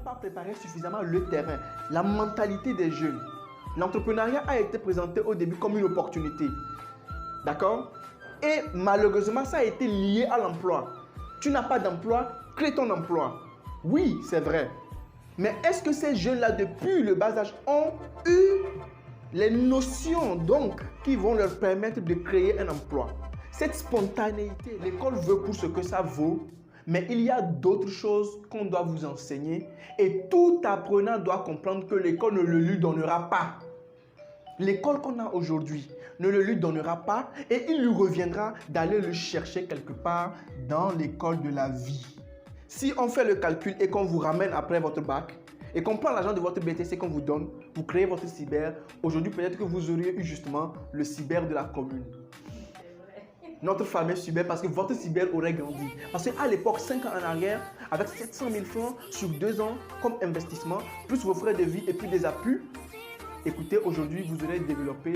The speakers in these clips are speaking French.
pas préparé suffisamment le terrain, la mentalité des jeunes. L'entrepreneuriat a été présenté au début comme une opportunité. D'accord? Et malheureusement, ça a été lié à l'emploi. Tu n'as pas d'emploi, crée ton emploi. Oui, c'est vrai. Mais est-ce que ces jeunes-là, depuis le bas âge, ont eu les notions donc qui vont leur permettre de créer un emploi? Cette spontanéité, l'école veut pour ce que ça vaut, mais il y a d'autres choses qu'on doit vous enseigner et tout apprenant doit comprendre que l'école ne le lui donnera pas. L'école qu'on a aujourd'hui ne le lui donnera pas et il lui reviendra d'aller le chercher quelque part dans l'école de la vie. Si on fait le calcul et qu'on vous ramène après votre bac et qu'on prend l'argent de votre BTC qu'on vous donne, vous créez votre cyber, aujourd'hui peut-être que vous auriez eu justement le cyber de la commune. Notre fameux cyber parce que votre cyber aurait grandi. Parce qu'à l'époque, 5 ans en arrière, avec 700 000 francs sur 2 ans comme investissement, plus vos frais de vie et puis des appuis, écoutez, aujourd'hui, vous aurez développé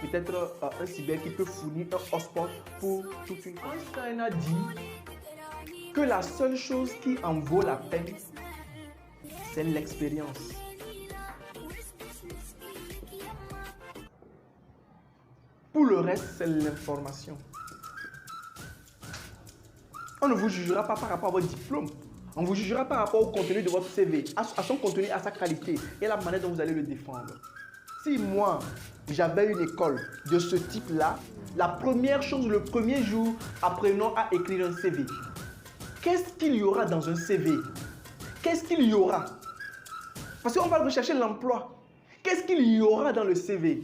peut-être un cyber qui peut fournir un hotspot pour toute une famille. Einstein a dit que la seule chose qui en vaut la peine, c'est l'expérience. Pour le reste, c'est l'information. On ne vous jugera pas par rapport à votre diplôme. On vous jugera par rapport au contenu de votre CV, à son contenu, à sa qualité et la manière dont vous allez le défendre. Si moi, j'avais une école de ce type-là, la première chose, le premier jour, apprenons à écrire un CV. Qu'est-ce qu'il y aura dans un CV? Qu'est-ce qu'il y aura? Parce qu'on va rechercher l'emploi. Qu'est-ce qu'il y aura dans le CV?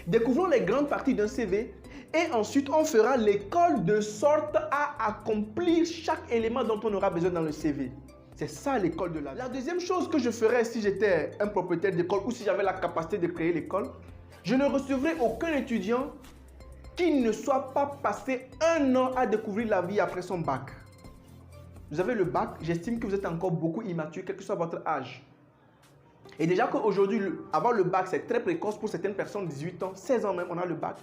Découvrons les grandes parties d'un CV et ensuite on fera l'école de sorte à accomplir chaque élément dont on aura besoin dans le CV. C'est ça l'école de la vie. La deuxième chose que je ferais si j'étais un propriétaire d'école ou si j'avais la capacité de créer l'école, je ne recevrais aucun étudiant qui ne soit pas passé 1 an à découvrir la vie après son bac. Vous avez le bac, j'estime que vous êtes encore beaucoup immature, quel que soit votre âge. Et déjà qu'aujourd'hui, avoir le bac, c'est très précoce pour certaines personnes, 18 ans, 16 ans même, on a le bac.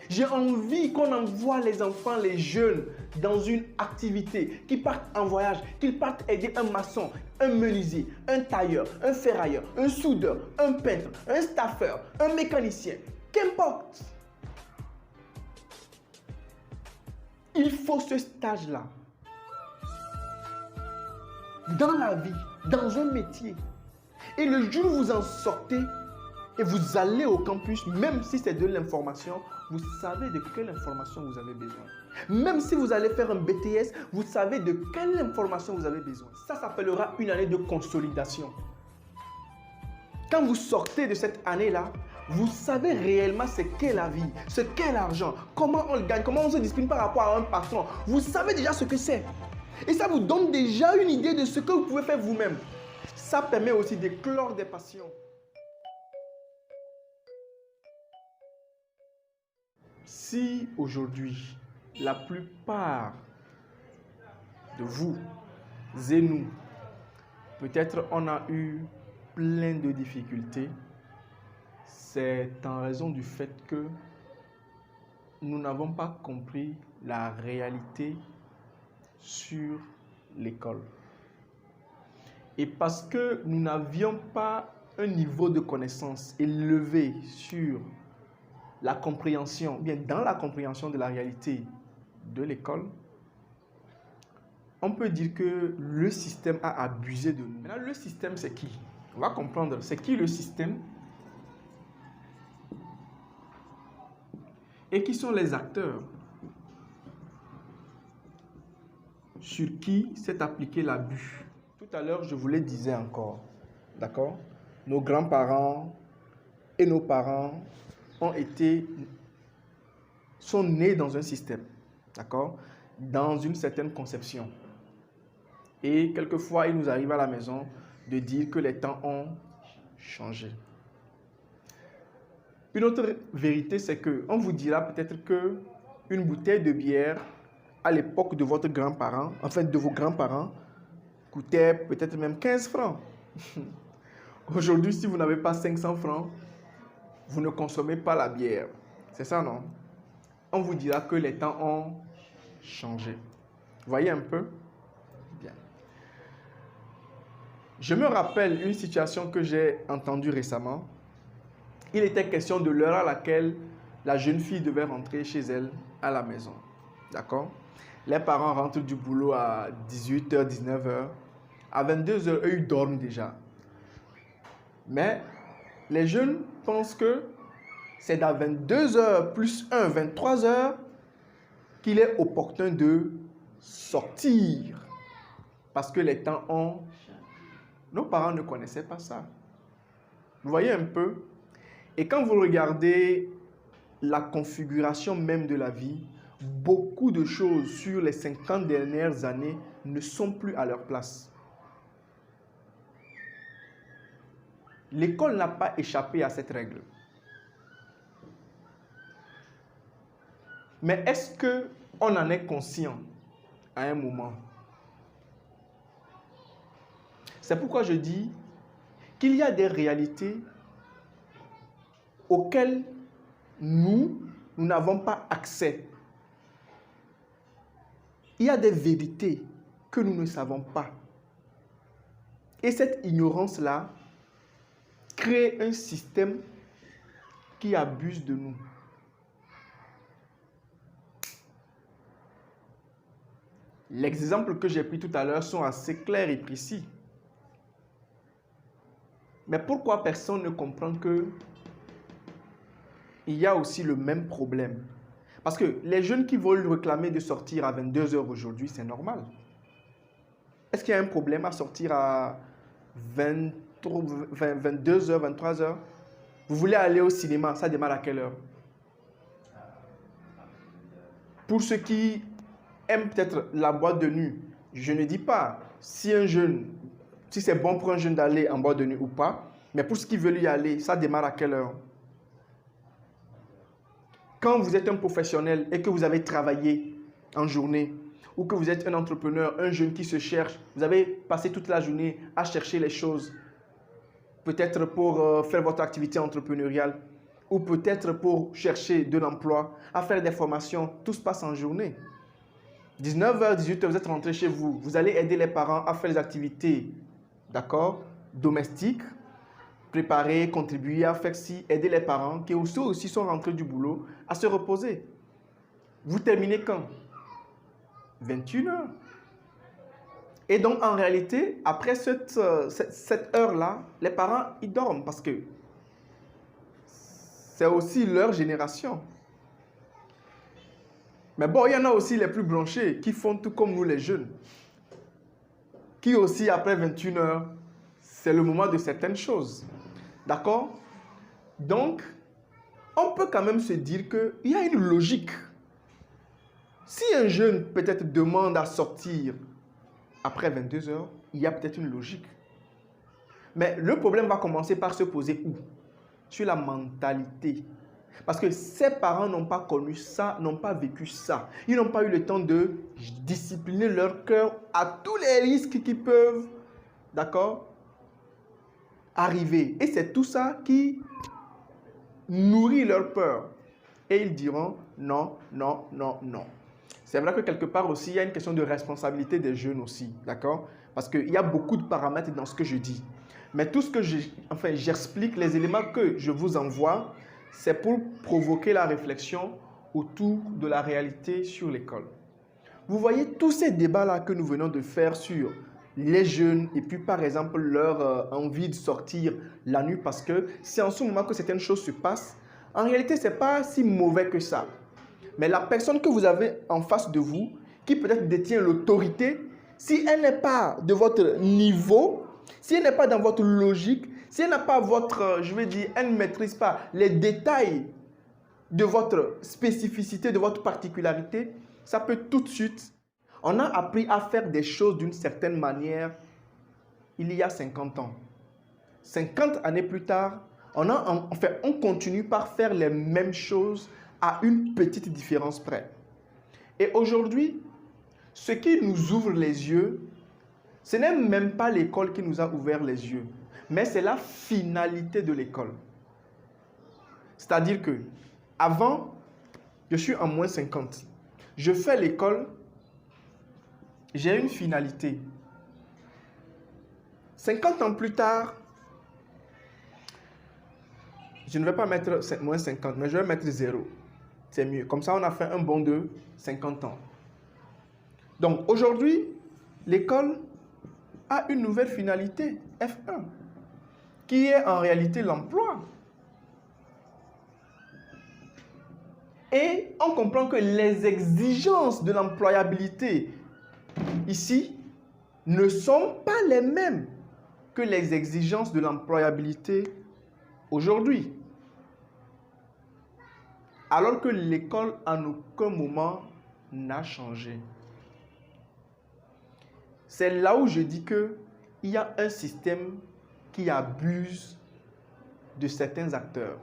J'ai envie qu'on envoie les enfants, les jeunes, dans une activité, qu'ils partent en voyage, qu'ils partent aider un maçon, un menuisier, un tailleur, un ferrailleur, un soudeur, un peintre, un staffeur, un mécanicien, qu'importe. Il faut ce stage-là. Dans la vie, dans un métier. Et le jour où vous en sortez et vous allez au campus, même si c'est de l'information, vous savez de quelle information vous avez besoin. Même si vous allez faire un BTS, vous savez de quelle information vous avez besoin. Ça s'appellera une année de consolidation. Quand vous sortez de cette année-là, vous savez réellement ce qu'est la vie, ce qu'est l'argent, comment on le gagne, comment on se discipline par rapport à un patron. Vous savez déjà ce que c'est. Et ça vous donne déjà une idée de ce que vous pouvez faire vous-même. Ça permet aussi d'éclore des passions. Si aujourd'hui, la plupart de vous et nous, peut-être on a eu plein de difficultés, c'est en raison du fait que nous n'avons pas compris la réalité sur l'école. Et parce que nous n'avions pas un niveau de connaissance élevé sur la compréhension, bien dans la compréhension de la réalité de l'école, on peut dire que le système a abusé de nous. Maintenant, le système, c'est qui? On va comprendre, c'est qui le système? Et qui sont les acteurs sur qui s'est appliqué l'abus? Tout à l'heure, je vous le disais encore, d'accord? Nos grands-parents et nos parents sont nés dans un système, d'accord? Dans une certaine conception. Et quelquefois, il nous arrive à la maison de dire que les temps ont changé. Une autre vérité, c'est qu'on vous dira peut-être qu'une bouteille de bière, à l'époque de votre grand-parent, enfin de vos grands-parents, coûtait peut-être même 15 francs. Aujourd'hui, si vous n'avez pas 500 francs, vous ne consommez pas la bière. C'est ça, non? On vous dira que les temps ont changé. Voyez un peu? Bien. Je me rappelle une situation que j'ai entendue récemment. Il était question de l'heure à laquelle la jeune fille devait rentrer chez elle à la maison. D'accord? Les parents rentrent du boulot à 18h, 19h. À 22h, eux, ils dorment déjà. Mais les jeunes pensent que c'est à 22h plus 1, 23h, qu'il est opportun de sortir. Parce que les temps ont... Nos parents ne connaissaient pas ça. Vous voyez un peu? Et quand vous regardez la configuration même de la vie, beaucoup de choses sur les 50 dernières années ne sont plus à leur place. L'école n'a pas échappé à cette règle. Mais est-ce qu'on en est conscient à un moment? C'est pourquoi je dis qu'il y a des réalités auxquelles nous n'avons pas accès. Il y a des vérités que nous ne savons pas. Et cette ignorance-là crée un système qui abuse de nous. L'exemple que j'ai pris tout à l'heure sont assez clairs et précis. Mais pourquoi personne ne comprend que il y a aussi le même problème? Parce que les jeunes qui veulent réclamer de sortir à 22h aujourd'hui, c'est normal. Est-ce qu'il y a un problème à sortir à 22h, 23h? Vous voulez aller au cinéma, ça démarre à quelle heure? Pour ceux qui aiment peut-être la boîte de nuit, je ne dis pas si c'est bon pour un jeune d'aller en boîte de nuit ou pas, mais pour ceux qui veulent y aller, ça démarre à quelle heure? Quand vous êtes un professionnel et que vous avez travaillé en journée, ou que vous êtes un entrepreneur, un jeune qui se cherche, vous avez passé toute la journée à chercher les choses, peut-être pour faire votre activité entrepreneuriale, ou peut-être pour chercher de l'emploi, à faire des formations, tout se passe en journée. 19h, 18h, vous êtes rentré chez vous, vous allez aider les parents à faire les activités, d'accord, domestiques, préparer, contribuer à faire ci, aider les parents qui aussi sont rentrés du boulot à se reposer. Vous terminez quand? 21h. Et donc, en réalité, après cette heure-là, les parents, ils dorment parce que c'est aussi leur génération. Mais bon, il y en a aussi les plus branchés qui font tout comme nous les jeunes. Qui aussi, après 21h, c'est le moment de certaines choses. D'accord? Donc, on peut quand même se dire qu'il y a une logique. Si un jeune peut-être demande à sortir après 22h, il y a peut-être une logique. Mais le problème va commencer par se poser où? Sur la mentalité. Parce que ses parents n'ont pas connu ça, n'ont pas vécu ça. Ils n'ont pas eu le temps de discipliner leur cœur à tous les risques qui peuvent, d'accord, arriver. Et c'est tout ça qui nourrit leur peur. Et ils diront non, non, non, non. C'est vrai que quelque part aussi, il y a une question de responsabilité des jeunes aussi, d'accord? Parce qu'il y a beaucoup de paramètres dans ce que je dis. Mais tout ce que j'explique, les éléments que je vous envoie, c'est pour provoquer la réflexion autour de la réalité sur l'école. Vous voyez tous ces débats-là que nous venons de faire sur les jeunes et puis par exemple leur envie de sortir la nuit parce que c'est en ce moment que certaines choses se passent. En réalité, ce n'est pas si mauvais que ça. Mais la personne que vous avez en face de vous, qui peut-être détient l'autorité, si elle n'est pas de votre niveau, si elle n'est pas dans votre logique, si elle n'a pas votre, elle ne maîtrise pas les détails de votre spécificité, de votre particularité, ça peut tout de suite. On a appris à faire des choses d'une certaine manière il y a 50 ans. 50 années plus tard, on continue par faire les mêmes choses à une petite différence près. Et aujourd'hui, ce qui nous ouvre les yeux, ce n'est même pas l'école qui nous a ouvert les yeux, mais c'est la finalité de l'école. C'est-à-dire que, avant, je suis en moins 50. Je fais l'école, j'ai une finalité. 50 ans plus tard, je ne vais pas mettre moins 50, mais je vais mettre 0. C'est mieux. Comme ça, on a fait un bond de 50 ans. Donc, aujourd'hui, l'école a une nouvelle finalité, F1, qui est en réalité l'emploi. Et on comprend que les exigences de l'employabilité ici ne sont pas les mêmes que les exigences de l'employabilité aujourd'hui. Alors que l'école en aucun moment n'a changé. C'est là où je dis qu'il y a un système qui abuse de certains acteurs.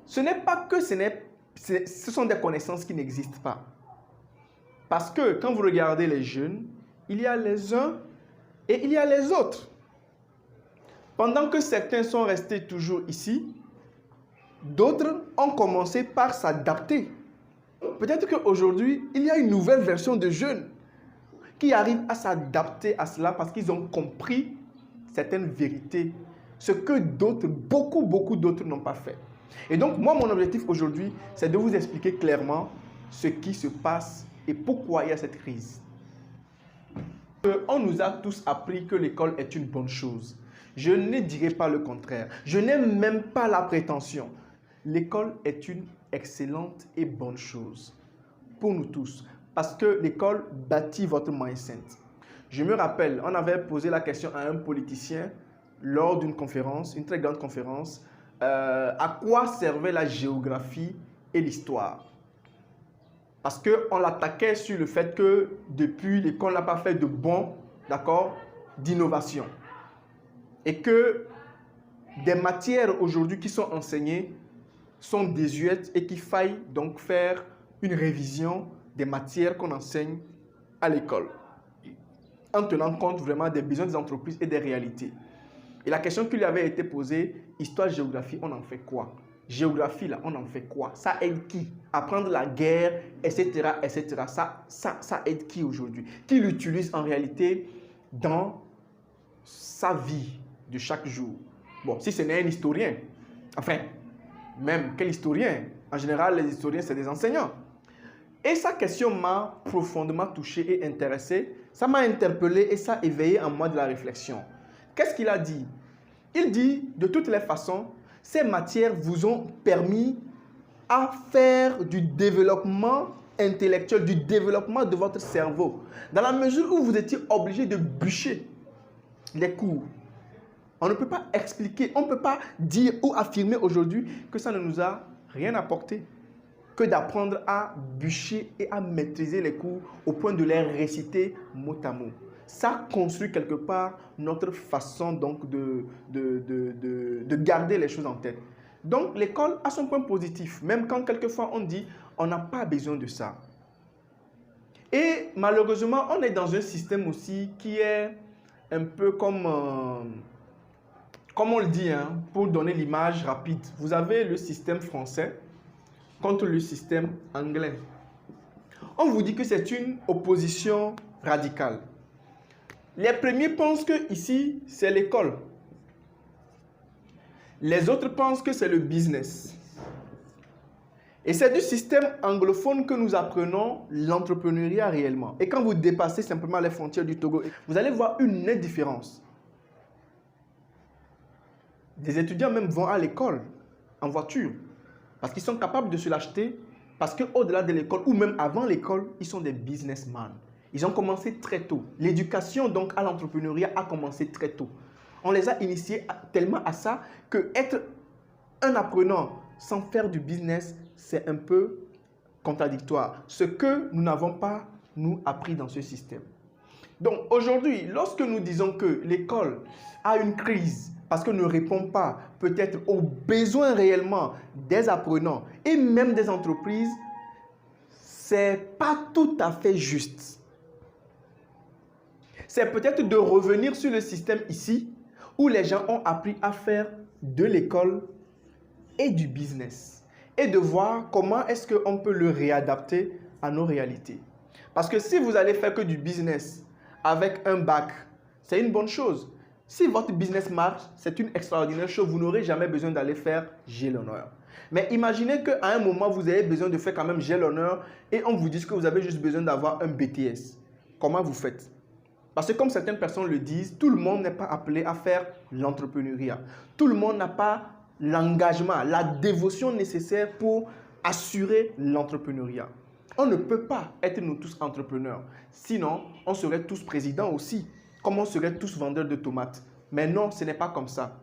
Ce n'est pas que ce sont des connaissances qui n'existent pas. Parce que quand vous regardez les jeunes, il y a les uns et il y a les autres. Pendant que certains sont restés toujours ici, d'autres ont commencé par s'adapter. Peut-être qu'aujourd'hui, il y a une nouvelle version de jeunes qui arrivent à s'adapter à cela parce qu'ils ont compris certaines vérités, ce que d'autres, beaucoup d'autres n'ont pas fait. Et donc, moi, mon objectif aujourd'hui, c'est de vous expliquer clairement ce qui se passe et pourquoi il y a cette crise. On nous a tous appris que l'école est une bonne chose. Je ne dirais pas le contraire. Je n'ai même pas la prétention. L'école est une excellente et bonne chose pour nous tous. Parce que l'école bâtit votre mindset. Je me rappelle, on avait posé la question à un politicien lors d'une conférence, une très grande conférence, à quoi servait la géographie et l'histoire. Parce qu'on l'attaquait sur le fait que depuis l'école n'a pas fait de bond, d'accord, d'innovation. Et que des matières aujourd'hui qui sont enseignées sont désuètes et qu'il faille donc faire une révision des matières qu'on enseigne à l'école, en tenant compte vraiment des besoins des entreprises et des réalités. Et la question qui lui avait été posée, histoire, géographie, on en fait quoi? Géographie, là, on en fait quoi? Ça aide qui? Apprendre la guerre, etc., etc. Ça aide qui aujourd'hui? Qui l'utilise en réalité dans sa vie de chaque jour? Bon, si ce n'est un historien, enfin, même quel historien? En général, les historiens, c'est des enseignants. Et sa question m'a profondément touché et intéressé. Ça m'a interpellé et ça a éveillé en moi de la réflexion. Qu'est-ce qu'il a dit? Il dit, de toutes les façons, ces matières vous ont permis à faire du développement intellectuel, du développement de votre cerveau. Dans la mesure où vous étiez obligé de bûcher les cours. On ne peut pas expliquer, on ne peut pas dire ou affirmer aujourd'hui que ça ne nous a rien apporté que d'apprendre à bûcher et à maîtriser les cours au point de les réciter mot à mot. Ça construit quelque part notre façon donc de garder les choses en tête. Donc l'école a son point positif, même quand quelquefois on dit on n'a pas besoin de ça. Et malheureusement, on est dans un système aussi qui est un peu comme on le dit, hein, pour donner l'image rapide. Vous avez le système français contre le système anglais. On vous dit que c'est une opposition radicale. Les premiers pensent que ici, c'est l'école. Les autres pensent que c'est le business. Et c'est du système anglophone que nous apprenons l'entrepreneuriat réellement. Et quand vous dépassez simplement les frontières du Togo, vous allez voir une nette différence. Des étudiants même vont à l'école en voiture parce qu'ils sont capables de se l'acheter, parce qu'au-delà de l'école ou même avant l'école, ils sont des businessmen. Ils ont commencé très tôt. L'éducation donc à l'entrepreneuriat a commencé très tôt. On les a initiés tellement à ça que être un apprenant sans faire du business, c'est un peu contradictoire. Ce que nous n'avons pas, nous, appris dans ce système. Donc aujourd'hui, lorsque nous disons que l'école a une crise parce qu'elle ne répond pas peut-être aux besoins réellement des apprenants et même des entreprises, c'est pas tout à fait juste. C'est peut-être de revenir sur le système ici où les gens ont appris à faire de l'école et du business et de voir comment est-ce qu'on peut le réadapter à nos réalités. Parce que si vous allez faire que du business avec un bac, c'est une bonne chose. Si votre business marche, c'est une extraordinaire chose. Vous n'aurez jamais besoin d'aller faire J'ai l'honneur. Mais imaginez qu'à un moment, vous avez besoin de faire quand même J'ai l'honneur et on vous dit que vous avez juste besoin d'avoir un BTS. Comment vous faites? Parce que comme certaines personnes le disent, tout le monde n'est pas appelé à faire l'entrepreneuriat. Tout le monde n'a pas l'engagement, la dévotion nécessaire pour assurer l'entrepreneuriat. On ne peut pas être nous tous entrepreneurs. Sinon, on serait tous présidents aussi, comme on serait tous vendeurs de tomates. Mais non, ce n'est pas comme ça.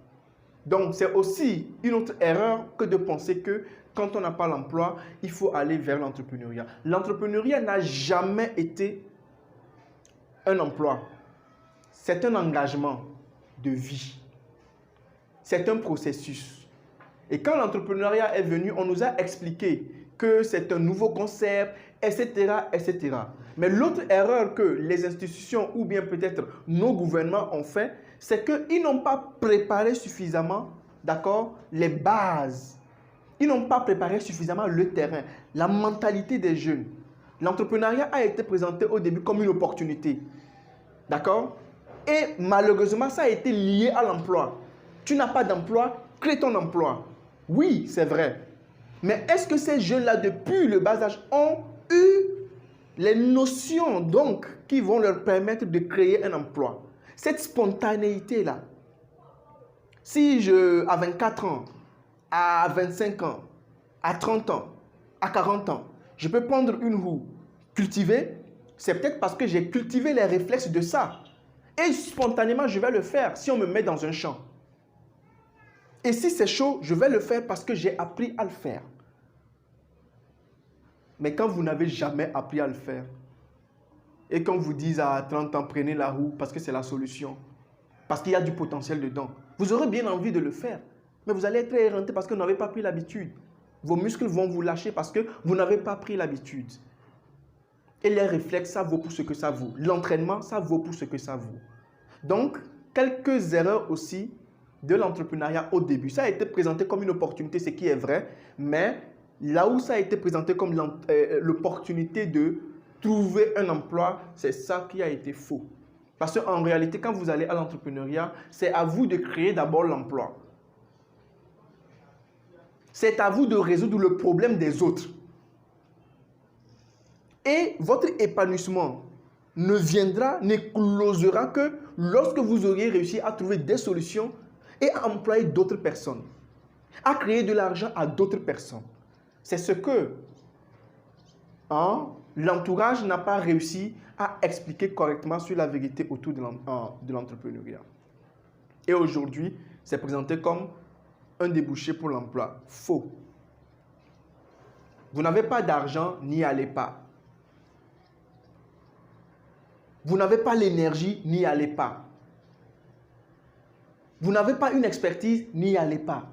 Donc, c'est aussi une autre erreur que de penser que quand on n'a pas l'emploi, il faut aller vers l'entrepreneuriat. L'entrepreneuriat n'a jamais été un emploi. C'est un engagement de vie. C'est un processus. Et quand l'entrepreneuriat est venu, on nous a expliqué que c'est un nouveau concept, etc., etc. Mais l'autre erreur que les institutions ou bien peut-être nos gouvernements ont fait, c'est qu'ils n'ont pas préparé suffisamment, d'accord, les bases. Ils n'ont pas préparé suffisamment le terrain, la mentalité des jeunes. L'entrepreneuriat a été présenté au début comme une opportunité. D'accord? Et malheureusement, ça a été lié à l'emploi. Tu n'as pas d'emploi, crée ton emploi. Oui, c'est vrai. Mais est-ce que ces jeunes-là, depuis le bas âge, ont eu les notions donc qui vont leur permettre de créer un emploi? Cette spontanéité-là. Si à 24 ans, à 25 ans, à 30 ans, à 40 ans, je peux prendre une roue, cultiver, c'est peut-être parce que j'ai cultivé les réflexes de ça. Et spontanément, je vais le faire si on me met dans un champ. Et si c'est chaud, je vais le faire parce que j'ai appris à le faire. Mais quand vous n'avez jamais appris à le faire, et qu'on vous dise à 30 ans, prenez la roue parce que c'est la solution, parce qu'il y a du potentiel dedans, vous aurez bien envie de le faire, mais vous allez être éreinté parce que vous n'avez pas pris l'habitude. Vos muscles vont vous lâcher parce que vous n'avez pas pris l'habitude. Et les réflexes, ça vaut pour ce que ça vaut. L'entraînement, ça vaut pour ce que ça vaut. Donc, quelques erreurs aussi de l'entrepreneuriat au début. Ça a été présenté comme une opportunité, ce qui est vrai, mais là où ça a été présenté comme l'opportunité de trouver un emploi, c'est ça qui a été faux. Parce qu'en réalité, quand vous allez à l'entrepreneuriat, c'est à vous de créer d'abord l'emploi. C'est à vous de résoudre le problème des autres. Et votre épanouissement ne viendra, n'éclosera que lorsque vous auriez réussi à trouver des solutions et à employer d'autres personnes, à créer de l'argent à d'autres personnes. C'est ce que l'entourage n'a pas réussi à expliquer correctement sur la vérité autour de l'entrepreneuriat. Et aujourd'hui, c'est présenté comme un débouché pour l'emploi. Faux. Vous n'avez pas d'argent, n'y allez pas. Vous n'avez pas l'énergie, n'y allez pas. Vous n'avez pas une expertise, n'y allez pas.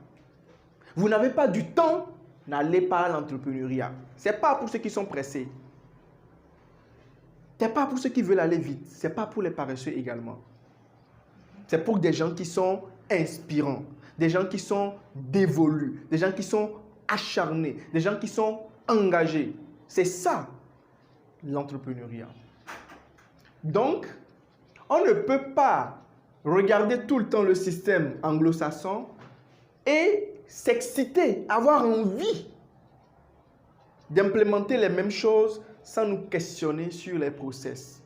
Vous n'avez pas du temps, n'allez pas à l'entrepreneuriat. Ce n'est pas pour ceux qui sont pressés. Ce n'est pas pour ceux qui veulent aller vite. Ce n'est pas pour les paresseux également. C'est pour des gens qui sont inspirants, des gens qui sont dévolus, des gens qui sont acharnés, des gens qui sont engagés. C'est ça, l'entrepreneuriat. Donc, on ne peut pas regarder tout le temps le système anglo-saxon et s'exciter, avoir envie d'implémenter les mêmes choses sans nous questionner sur les process.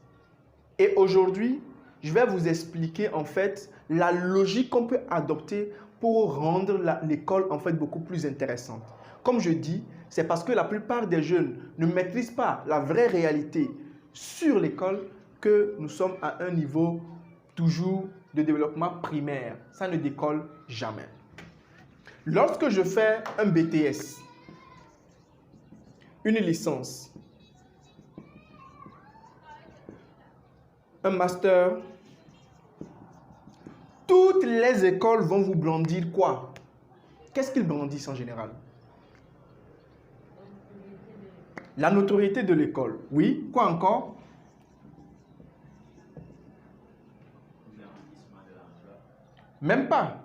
Et aujourd'hui, je vais vous expliquer en fait la logique qu'on peut adopter pour rendre l'école en fait beaucoup plus intéressante. Comme je dis, c'est parce que la plupart des jeunes ne maîtrisent pas la vraie réalité sur l'école que nous sommes à un niveau toujours de développement primaire. Ça ne décolle jamais. Lorsque je fais un BTS, une licence, un master, toutes les écoles vont vous brandir quoi? Qu'est-ce qu'ils brandissent en général? La notoriété de l'école. Oui, quoi encore? Même pas.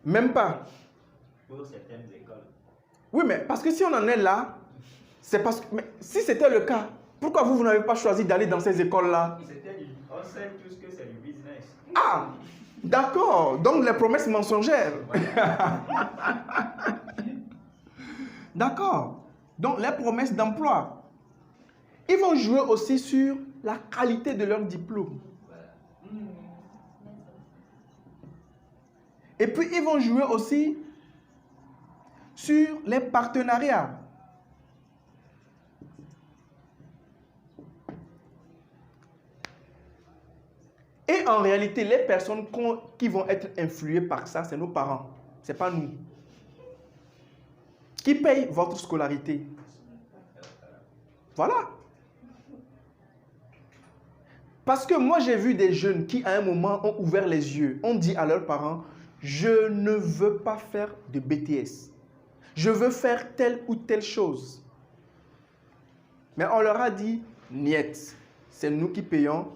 Même pas. Pour certaines écoles. Oui, mais parce que si on en est là, c'est parce que... Mais si c'était le cas, Pourquoi vous n'avez pas choisi d'aller dans ces écoles-là? On sait tous que c'est du business. Ah, d'accord. Donc les promesses mensongères. D'accord. Donc les promesses d'emploi. Ils vont jouer aussi sur la qualité de leur diplôme. Et puis ils vont jouer aussi sur les partenariats. Et en réalité, les personnes qui vont être influées par ça, c'est nos parents. Ce n'est pas nous. Qui paye votre scolarité? Voilà. Parce que moi, j'ai vu des jeunes qui, à un moment, ont ouvert les yeux, ont dit à leurs parents, je ne veux pas faire de BTS. Je veux faire telle ou telle chose. Mais on leur a dit, niet, c'est nous qui payons.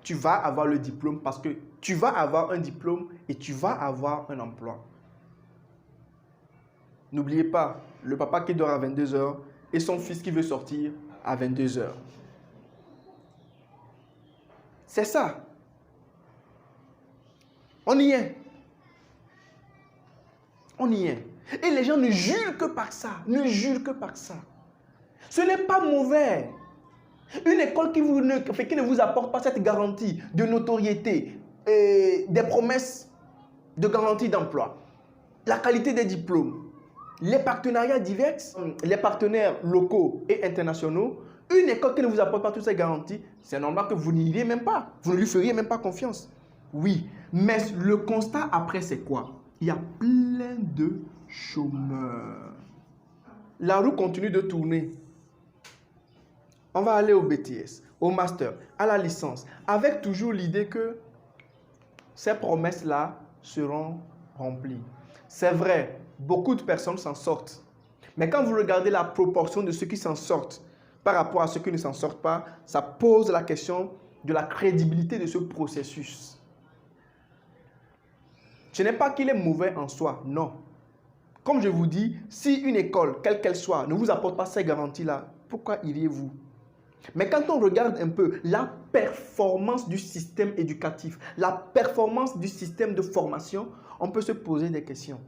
Tu vas avoir le diplôme parce que tu vas avoir un diplôme et tu vas avoir un emploi. N'oubliez pas, le papa qui dort à 22 heures et son fils qui veut sortir à 22 heures. C'est ça. On y est. On y est. Et les gens ne jurent que par ça. Ne jurent que par ça. Ce n'est pas mauvais. Une école qui ne vous apporte pas cette garantie de notoriété, des promesses de garantie d'emploi, la qualité des diplômes, les partenariats divers, les partenaires locaux et internationaux, une école qui ne vous apporte pas toutes ces garanties, c'est normal que vous n'iriez même pas. Vous ne lui feriez même pas confiance. Oui, mais le constat après, c'est quoi? Il y a plein de chômeurs. La roue continue de tourner. On va aller au BTS, au master, à la licence, avec toujours l'idée que ces promesses-là seront remplies. C'est vrai, beaucoup de personnes s'en sortent. Mais quand vous regardez la proportion de ceux qui s'en sortent par rapport à ceux qui ne s'en sortent pas, ça pose la question de la crédibilité de ce processus. Ce n'est pas qu'il est mauvais en soi, non. Comme je vous dis, si une école, quelle qu'elle soit, ne vous apporte pas ces garanties-là, pourquoi iriez-vous? Mais quand on regarde un peu la performance du système éducatif, la performance du système de formation, on peut se poser des questions.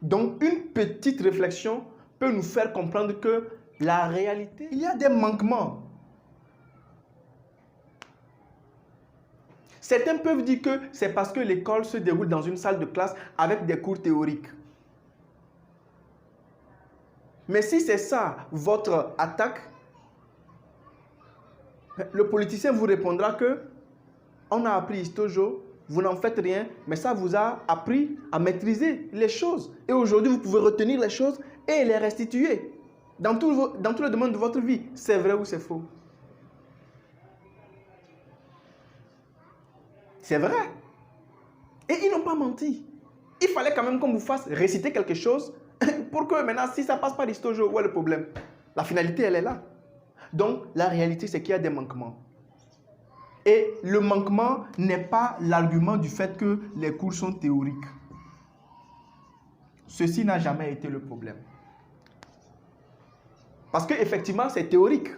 Donc, une petite réflexion peut nous faire comprendre que la réalité, il y a des manquements. Certains peuvent dire que c'est parce que l'école se déroule dans une salle de classe avec des cours théoriques. Mais si c'est ça votre attaque, le politicien vous répondra que on a appris Histojo, vous n'en faites rien, mais ça vous a appris à maîtriser les choses. Et aujourd'hui, vous pouvez retenir les choses et les restituer dans tout le domaine de votre vie. C'est vrai ou c'est faux? C'est vrai. Et ils n'ont pas menti. Il fallait quand même qu'on vous fasse réciter quelque chose pour que maintenant, si ça passe par Histojo, où est le problème? La finalité, elle est là. Donc, la réalité, c'est qu'il y a des manquements. Et le manquement n'est pas l'argument du fait que les cours sont théoriques. Ceci n'a jamais été le problème. Parce qu'effectivement, c'est théorique.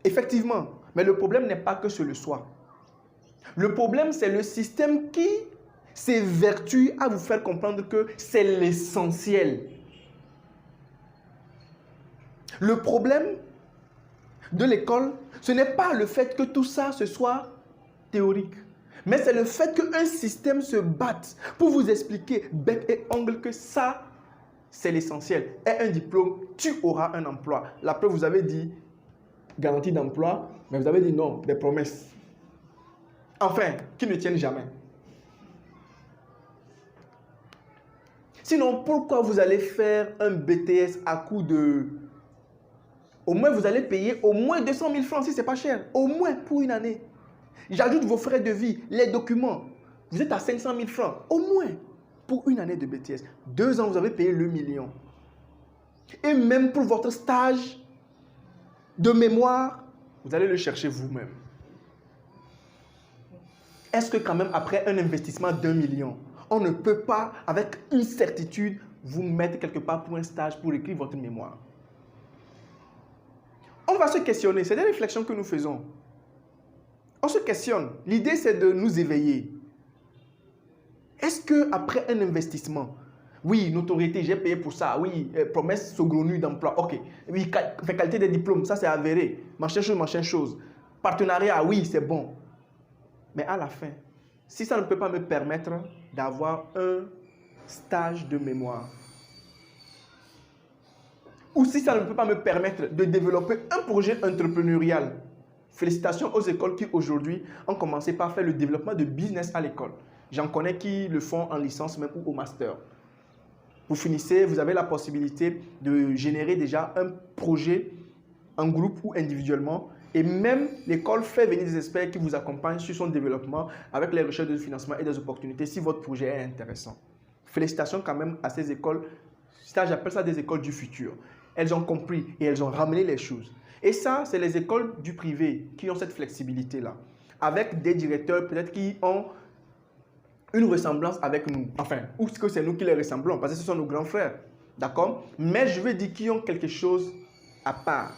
Effectivement. Mais le problème n'est pas que ce le soit. Le problème, c'est le système qui s'évertue à vous faire comprendre que c'est l'essentiel. Le problème de l'école, ce n'est pas le fait que tout ça ce soit théorique, mais c'est le fait qu'un système se batte pour vous expliquer bec et ongle que ça, c'est l'essentiel. Et un diplôme, tu auras un emploi. La preuve, vous avez dit garantie d'emploi, mais vous avez dit non, des promesses. Enfin, qui ne tiennent jamais. Sinon, pourquoi vous allez faire un BTS à coût de... Au moins, vous allez payer au moins 200 000 francs si ce n'est pas cher. Au moins pour une année. J'ajoute vos frais de vie, les documents. Vous êtes à 500 000 francs. Au moins pour une année de BTS. 2 ans, vous avez payé le million. Et même pour votre stage de mémoire, vous allez le chercher vous-même. Est-ce que quand même après un investissement d'1 million, on ne peut pas, avec une certitude, vous mettre quelque part pour un stage pour écrire votre mémoire? On va se questionner. C'est des réflexions que nous faisons. On se questionne. L'idée, c'est de nous éveiller. Est-ce qu'après un investissement, oui, notoriété, j'ai payé pour ça, oui, promesse saugrenue d'emploi, ok, oui, qualité des diplômes, ça c'est avéré, machin chose. Partenariat, oui, c'est bon. Mais à la fin, si ça ne peut pas me permettre d'avoir un stage de mémoire, ou si ça ne peut pas me permettre de développer un projet entrepreneurial, félicitations aux écoles qui aujourd'hui ont commencé par faire le développement de business à l'école. J'en connais qui le font en licence même ou au master. Vous finissez, vous avez la possibilité de générer déjà un projet en groupe ou individuellement. Et même l'école fait venir des experts qui vous accompagnent sur son développement avec les recherches de financement et des opportunités si votre projet est intéressant. Félicitations quand même à ces écoles. J'appelle ça des écoles du futur. Elles ont compris et elles ont ramené les choses. Et ça, c'est les écoles du privé qui ont cette flexibilité-là. Avec des directeurs peut-être qui ont une ressemblance avec nous. Enfin, ou est-ce que c'est nous qui les ressemblons? Parce que ce sont nos grands frères. D'accord? Mais je veux dire qu'ils ont quelque chose à part.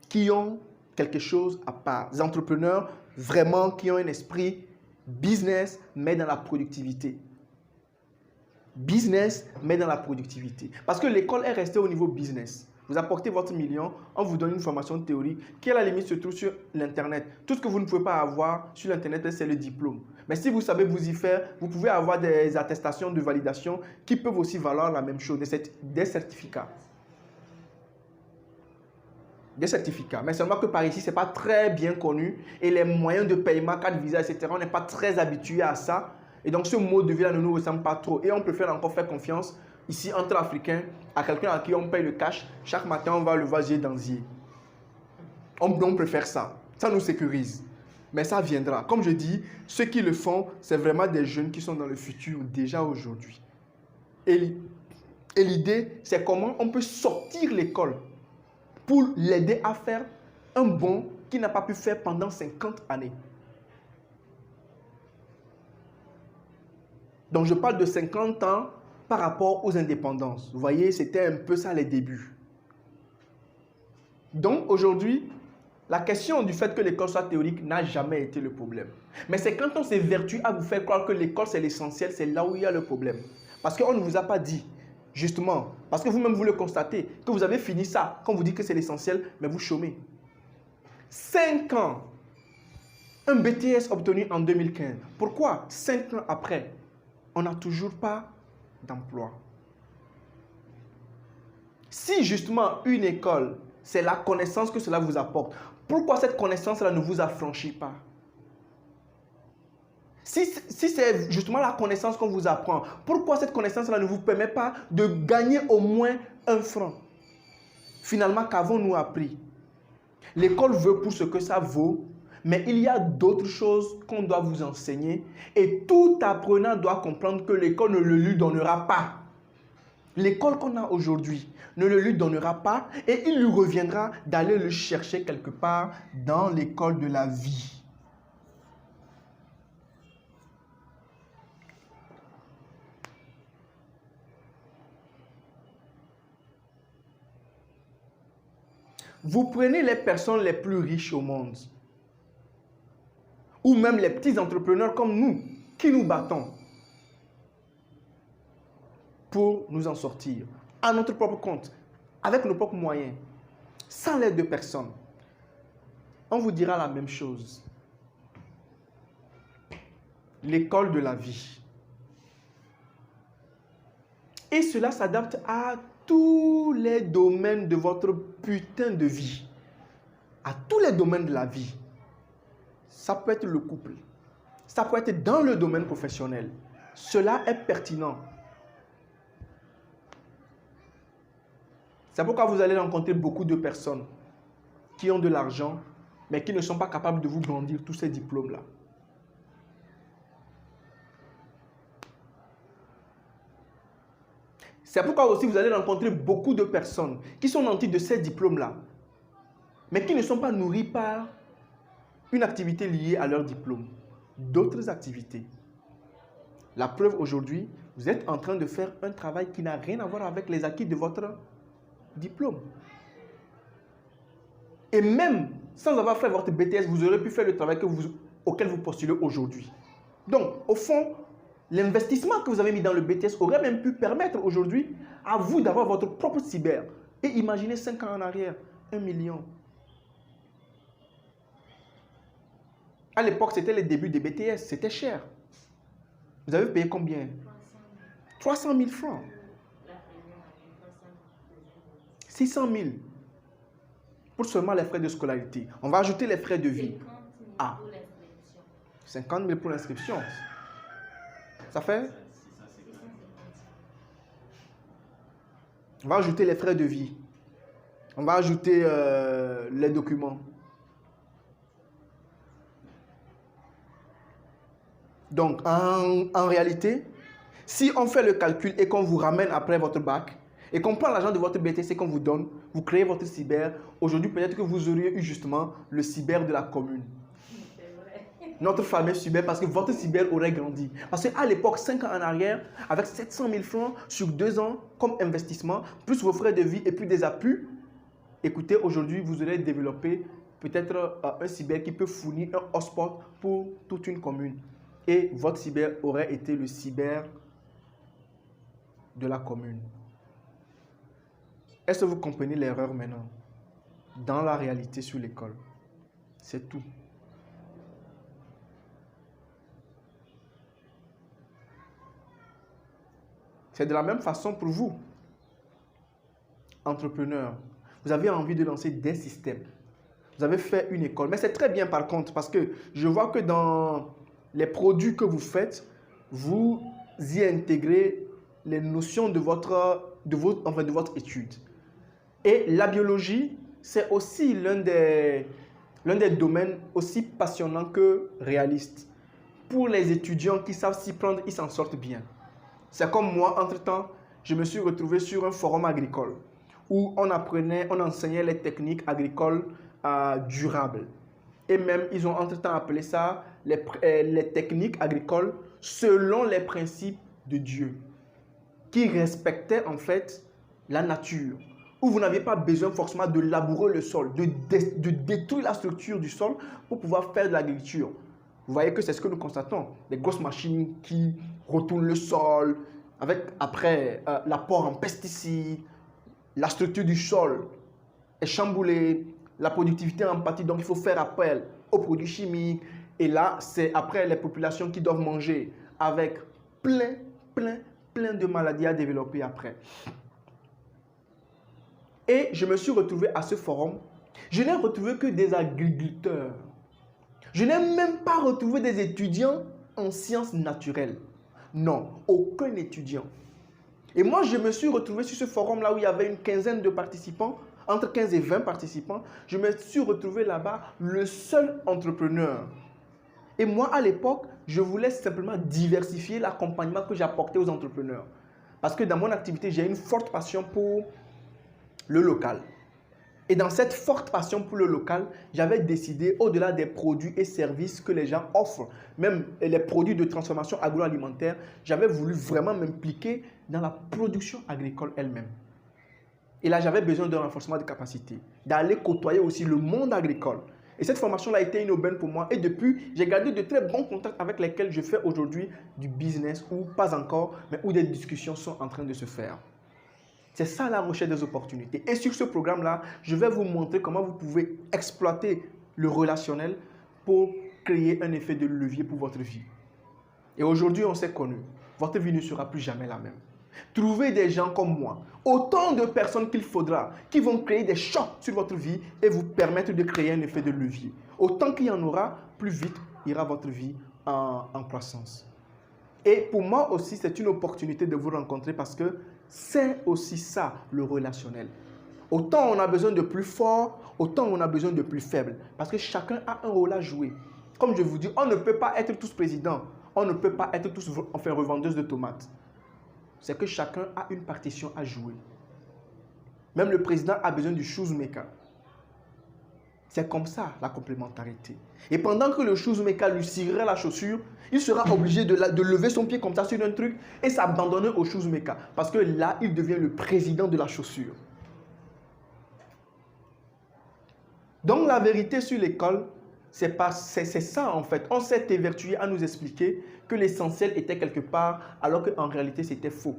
Qui ont quelque chose à part. Des entrepreneurs vraiment qui ont un esprit business, mais dans la productivité. Business, mais dans la productivité. Parce que l'école est restée au niveau business. Vous apportez votre million, on vous donne une formation théorique qui à la limite se trouve sur l'Internet. Tout ce que vous ne pouvez pas avoir sur l'Internet, c'est le diplôme. Mais si vous savez vous y faire, vous pouvez avoir des attestations de validation qui peuvent aussi valoir la même chose, des certificats. Des certificats. Mais seulement que par ici, ce n'est pas très bien connu et les moyens de paiement, carte Visa, etc., on n'est pas très habitué à ça. Et donc, ce mode de vie-là ne nous ressemble pas trop. Et on préfère encore faire confiance ici entre Africains à quelqu'un à qui on paye le cash. Chaque matin, on va le voir dans yeux. On préfère ça. Ça nous sécurise. Mais ça viendra. Comme je dis, ceux qui le font, c'est vraiment des jeunes qui sont dans le futur déjà aujourd'hui. Et l'idée, c'est comment on peut sortir l'école pour l'aider à faire un bond qu'il n'a pas pu faire pendant 50 années. Donc, je parle de 50 ans par rapport aux indépendances. Vous voyez, c'était un peu ça les débuts. Donc, aujourd'hui, la question du fait que l'école soit théorique n'a jamais été le problème. Mais c'est quand on s'évertue à vous faire croire que l'école, c'est l'essentiel, c'est là où il y a le problème. Parce qu'on ne vous a pas dit, justement, parce que vous-même vous le constatez, que vous avez fini ça, quand vous dites que c'est l'essentiel, mais vous chômez. 5 ans, un BTS obtenu en 2015. Pourquoi 5 ans après, on n'a toujours pas d'emploi? Si justement une école, c'est la connaissance que cela vous apporte, pourquoi cette connaissance-là ne vous affranchit pas? Si c'est justement la connaissance qu'on vous apprend, pourquoi cette connaissance-là ne vous permet pas de gagner au moins 1 franc? Finalement, qu'avons-nous appris? L'école veut pour ce que ça vaut, mais il y a d'autres choses qu'on doit vous enseigner et tout apprenant doit comprendre que l'école ne le lui donnera pas. L'école qu'on a aujourd'hui ne le lui donnera pas et il lui reviendra d'aller le chercher quelque part dans l'école de la vie. Vous prenez les personnes les plus riches au monde, ou même les petits entrepreneurs comme nous, qui nous battons pour nous en sortir, à notre propre compte, avec nos propres moyens, sans l'aide de personne. On vous dira la même chose. L'école de la vie. Et cela s'adapte à tous les domaines de votre putain de vie. À tous les domaines de la vie. Ça peut être le couple. Ça peut être dans le domaine professionnel. Cela est pertinent. C'est pourquoi vous allez rencontrer beaucoup de personnes qui ont de l'argent, mais qui ne sont pas capables de vous brandir tous ces diplômes-là. C'est pourquoi aussi vous allez rencontrer beaucoup de personnes qui sont nantis de ces diplômes-là, mais qui ne sont pas nourris par une activité liée à leur diplôme. D'autres activités. La preuve aujourd'hui, vous êtes en train de faire un travail qui n'a rien à voir avec les acquis de votre diplôme. Et même sans avoir fait votre BTS, vous aurez pu faire le travail auquel vous postulez aujourd'hui. Donc, au fond, l'investissement que vous avez mis dans le BTS aurait même pu permettre aujourd'hui à vous d'avoir votre propre cyber. Et imaginez 5 ans en arrière, 1 million. À l'époque, c'était les débuts des BTS, c'était cher. Vous avez payé combien? 300 000 francs. 600 000 pour seulement les frais de scolarité. On va ajouter les frais de vie. 50 000 pour l'inscription. Ça fait? On va ajouter les frais de vie. On va ajouter les documents. Donc, en réalité, si on fait le calcul et qu'on vous ramène après votre bac, et qu'on prend l'argent de votre BTC qu'on vous donne, vous créez votre cyber, aujourd'hui peut-être que vous auriez eu justement le cyber de la commune. Notre fameux cyber, parce que votre cyber aurait grandi. Parce qu'à l'époque, 5 ans en arrière, avec 700 000 francs sur 2 ans comme investissement, plus vos frais de vie et plus des appuis, écoutez, aujourd'hui, vous aurez développé peut-être un cyber qui peut fournir un hotspot pour toute une commune. Et votre cyber aurait été le cyber de la commune. Est-ce que vous comprenez l'erreur maintenant? Dans la réalité sur l'école. C'est tout. C'est de la même façon pour vous, entrepreneurs. Vous avez envie de lancer des systèmes. Vous avez fait une école. Mais c'est très bien par contre parce que je vois que dans les produits que vous faites, vous y intégrez les notions de votre étude. Et la biologie, c'est aussi l'un des domaines aussi passionnants que réalistes. Pour les étudiants qui savent s'y prendre, ils s'en sortent bien. C'est comme moi, entre-temps, je me suis retrouvé sur un forum agricole où on enseignait les techniques agricoles durables. Et même, ils ont entre-temps appelé ça les techniques agricoles selon les principes de Dieu, qui respectaient en fait la nature, où vous n'aviez pas besoin forcément de labourer le sol, de détruire la structure du sol pour pouvoir faire de l'agriculture. Vous voyez que c'est ce que nous constatons. Des grosses machines qui retournent le sol, avec après l'apport en pesticides, la structure du sol est chamboulée, la productivité en pâtit, donc il faut faire appel aux produits chimiques. Et là, c'est après les populations qui doivent manger avec plein de maladies à développer après. Et je me suis retrouvé à ce forum. Je n'ai retrouvé que des agriculteurs. Je n'ai même pas retrouvé des étudiants en sciences naturelles. Non, aucun étudiant. Et moi, je me suis retrouvé sur ce forum-là où il y avait une quinzaine de participants, entre 15 et 20 participants. Je me suis retrouvé là-bas, le seul entrepreneur. Et moi, à l'époque, je voulais simplement diversifier l'accompagnement que j'apportais aux entrepreneurs. Parce que dans mon activité, j'ai une forte passion pour le local. Et dans cette forte passion pour le local, j'avais décidé, au-delà des produits et services que les gens offrent, même les produits de transformation agroalimentaire, j'avais voulu vraiment m'impliquer dans la production agricole elle-même. Et là, j'avais besoin d'un renforcement de capacité, d'aller côtoyer aussi le monde agricole. Et cette formation-là a été une aubaine pour moi. Et depuis, j'ai gardé de très bons contacts avec lesquels je fais aujourd'hui du business, ou pas encore, mais où des discussions sont en train de se faire. C'est ça la recherche des opportunités. Et sur ce programme-là, je vais vous montrer comment vous pouvez exploiter le relationnel pour créer un effet de levier pour votre vie. Et aujourd'hui, on s'est connus. Votre vie ne sera plus jamais la même. Trouvez des gens comme moi, autant de personnes qu'il faudra, qui vont créer des chocs sur votre vie et vous permettre de créer un effet de levier. Autant qu'il y en aura, plus vite ira votre vie en croissance. Et pour moi aussi, c'est une opportunité de vous rencontrer parce que c'est aussi ça, le relationnel. Autant on a besoin de plus fort, autant on a besoin de plus faible. Parce que chacun a un rôle à jouer. Comme je vous dis, on ne peut pas être tous présidents. On ne peut pas être tous revendeuses de tomates. C'est que chacun a une partition à jouer. Même le président a besoin du shoemaker. C'est comme ça, la complémentarité. Et pendant que le shoemaker lui cirerait la chaussure, il sera obligé de lever son pied comme ça sur un truc et s'abandonner au shoemaker. Parce que là, il devient le président de la chaussure. Donc la vérité sur l'école, c'est ça en fait. On s'est évertué à nous expliquer que l'essentiel était quelque part, alors qu'en réalité c'était faux.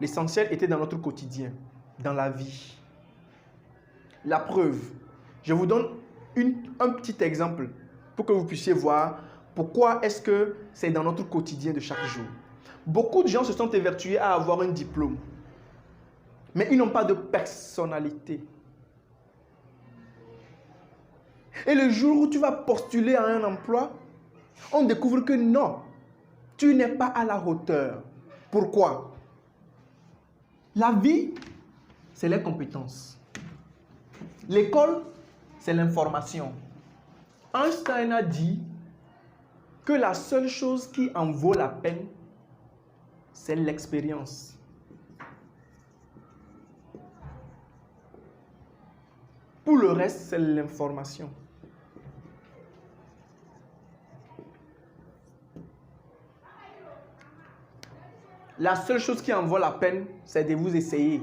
L'essentiel était dans notre quotidien, dans la vie. La preuve, je vous donne un petit exemple pour que vous puissiez voir pourquoi est-ce que c'est dans notre quotidien de chaque jour. Beaucoup de gens se sont évertués à avoir un diplôme, mais ils n'ont pas de personnalité. Et le jour où tu vas postuler à un emploi, on découvre que non, tu n'es pas à la hauteur. Pourquoi? La vie, c'est les compétences. L'école, c'est l'information. Einstein a dit que la seule chose qui en vaut la peine, c'est l'expérience. Pour le reste, c'est l'information. La seule chose qui en vaut la peine, c'est de vous essayer.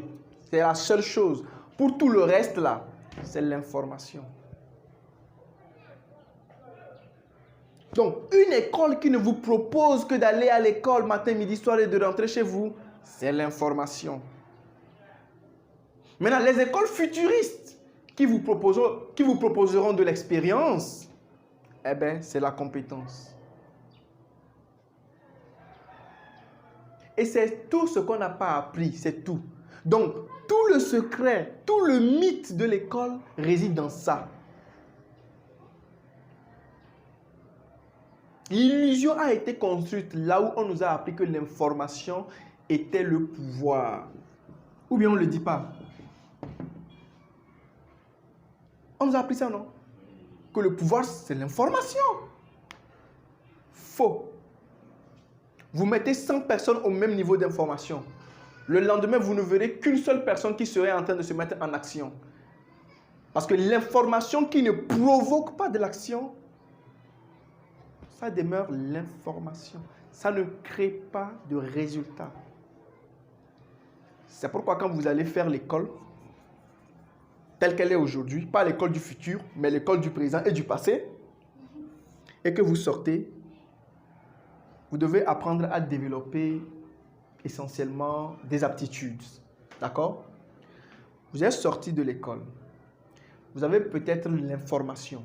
C'est la seule chose. Pour tout le reste, là, c'est l'information. Donc, une école qui ne vous propose que d'aller à l'école matin, midi, soir et de rentrer chez vous, c'est l'information. Maintenant, les écoles futuristes qui vous proposeront de l'expérience, eh bien, c'est la compétence. Et c'est tout ce qu'on n'a pas appris, c'est tout. Donc, tout le secret, tout le mythe de l'école réside dans ça. L'illusion a été construite là où on nous a appris que l'information était le pouvoir. Ou bien on ne le dit pas. On nous a appris ça, non? Que le pouvoir, c'est l'information. Faux. Vous mettez 100 personnes au même niveau d'information. Le lendemain, vous ne verrez qu'une seule personne qui serait en train de se mettre en action. Parce que l'information qui ne provoque pas de l'action, ça demeure l'information. Ça ne crée pas de résultat. C'est pourquoi quand vous allez faire l'école, telle qu'elle est aujourd'hui, pas l'école du futur, mais l'école du présent et du passé, et que vous sortez, vous devez apprendre à développer essentiellement des aptitudes. D'accord? Vous êtes sorti de l'école. Vous avez peut-être l'information.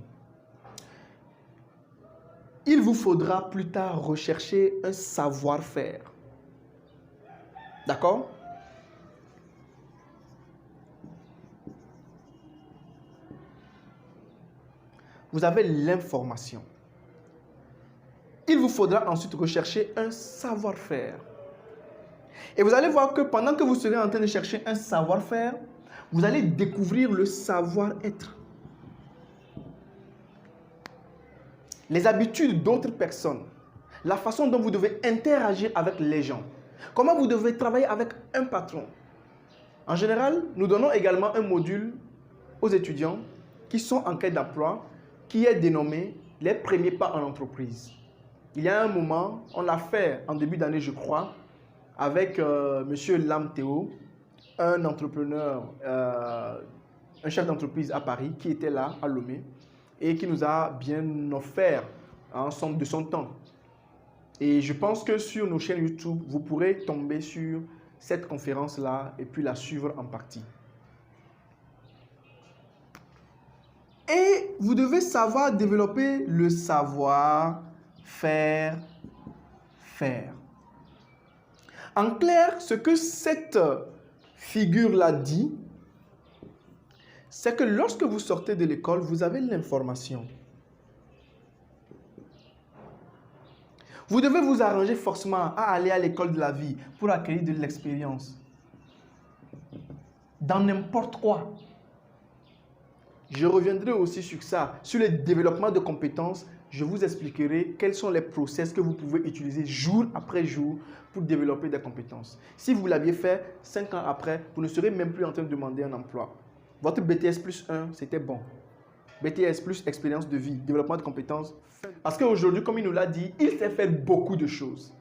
Il vous faudra plus tard rechercher un savoir-faire. D'accord? Vous avez l'information. Il vous faudra ensuite rechercher un savoir-faire. Et vous allez voir que pendant que vous serez en train de chercher un savoir-faire, vous allez découvrir le savoir-être. Les habitudes d'autres personnes, la façon dont vous devez interagir avec les gens, comment vous devez travailler avec un patron. En général, nous donnons également un module aux étudiants qui sont en quête d'emploi, qui est dénommé « Les premiers pas en entreprise ». Il y a un moment, on l'a fait en début d'année, je crois, avec M. Lam Théo, un entrepreneur, un chef d'entreprise à Paris qui était là, à Lomé, et qui nous a bien offert ensemble de son temps. Et je pense que sur nos chaînes YouTube, vous pourrez tomber sur cette conférence-là et puis la suivre en partie. Et vous devez savoir développer le savoir faire. En clair, ce que cette figure-là dit, c'est que lorsque vous sortez de l'école, vous avez l'information. Vous devez vous arranger forcément à aller à l'école de la vie pour acquérir de l'expérience. Dans n'importe quoi. Je reviendrai aussi sur ça, sur le développement de compétences. Je vous expliquerai quels sont les process que vous pouvez utiliser jour après jour pour développer des compétences. Si vous l'aviez fait 5 ans après, vous ne serez même plus en train de demander un emploi. Votre BTS plus 1, c'était bon. BTS plus expérience de vie, développement de compétences. Parce qu'aujourd'hui, comme il nous l'a dit, il sait faire beaucoup de choses.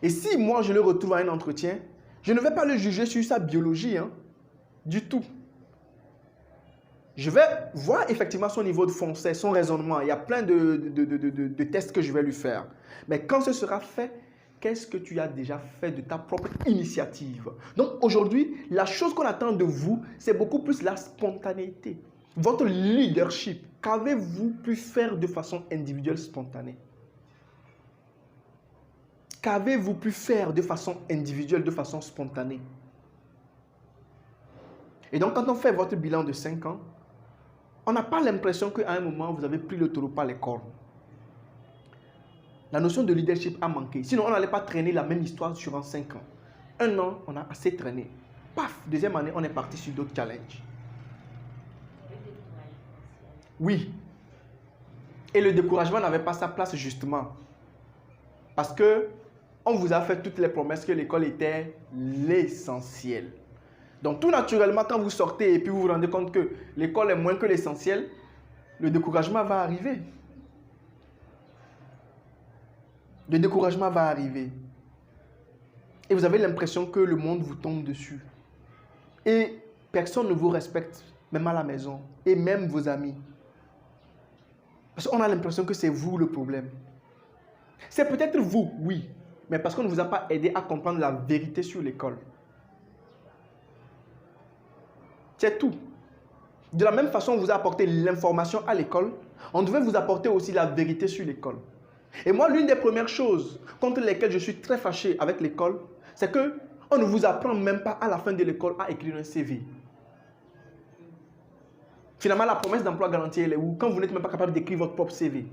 Et si moi, je le retrouve à un entretien, je ne vais pas le juger sur sa biologie, du tout. Je vais voir effectivement son niveau de français, son raisonnement. Il y a plein de tests que je vais lui faire. Mais quand ce sera fait, qu'est-ce que tu as déjà fait de ta propre initiative? Donc aujourd'hui, la chose qu'on attend de vous, c'est beaucoup plus la spontanéité. Votre leadership, qu'avez-vous pu faire de façon individuelle spontanée? Qu'avez-vous pu faire de façon individuelle, de façon spontanée? Et donc, quand on fait votre bilan de 5 ans, on n'a pas l'impression qu'à un moment, vous avez pris le taureau par les cornes. La notion de leadership a manqué. Sinon, on n'allait pas traîner la même histoire durant 5 ans. 1 an, on a assez traîné. Paf, deuxième année, on est parti sur d'autres challenges. Oui. Et le découragement n'avait pas sa place justement. Parce que on vous a fait toutes les promesses que l'école était l'essentiel. Donc tout naturellement, quand vous sortez et puis vous vous rendez compte que l'école est moins que l'essentiel, le découragement va arriver. Le découragement va arriver. Et vous avez l'impression que le monde vous tombe dessus. Et personne ne vous respecte, même à la maison, et même vos amis. Parce qu'on a l'impression que c'est vous le problème. C'est peut-être vous, oui, mais parce qu'on ne vous a pas aidé à comprendre la vérité sur l'école. C'est tout. De la même façon, on vous a apporté l'information à l'école, on devait vous apporter aussi la vérité sur l'école. Et moi, l'une des premières choses contre lesquelles je suis très fâché avec l'école, c'est qu'on ne vous apprend même pas à la fin de l'école à écrire un CV. Finalement, la promesse d'emploi garanti, elle est où? Quand vous n'êtes même pas capable d'écrire votre propre CV.